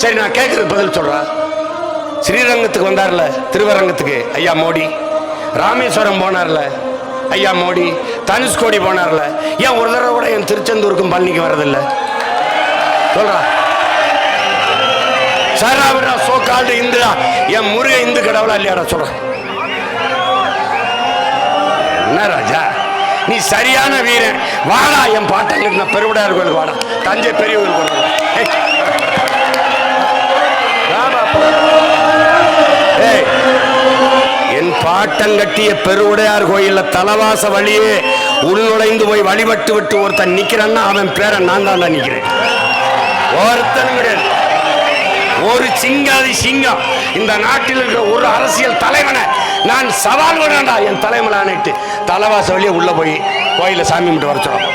சரி, நான் கேட்கறது பதில் சொல்றேன். ஸ்ரீரங்கத்துக்கு வந்தார்ல, திருவரங்கத்துக்கு ஐயா மோடி, ராமேஸ்வரம் போனார்ல ஐயா மோடி, தனுஷ்கோடி போனார்ல, ஏன் ஒரு தடவை கூட என் திருச்செந்தூருக்கும் பழனிக்கு வர்றதில்லை சொல்றா? சராவிடா சோக்கால்டு இந்துடா, என் முருக இந்து கடவுளா இல்லையாடா சொல்ற? என்ன ராஜா, நீ சரியான வீரன். வாடா என் பாட்டங்களுக்கு, நான் பெருவிடையார் கோயிலுக்கு வாடா, தஞ்சை பெரிய கோயில் என் பாட்டங்கட்டிய பெருவுடையார் கோயில்ல தலவாச வழியே உள்நுழைந்து போய் வழிபட்டு விட்டு ஒருத்தன் நிக்கிறான்னா அவன் பேரை நான் தான் நிக்கிறேன். ஒருத்தன் கிடையாது. ஒரு சிங்காதி சிங்கம் இந்த நாட்டில் இருக்கிற ஒரு அரசியல் தலைவனை நான் சவால் விடண்டா, என் தலைமையிலானிட்டு தலவாச வழியே உள்ள போய் கோயில சாமி மட்டும் வர சொல்றோம்.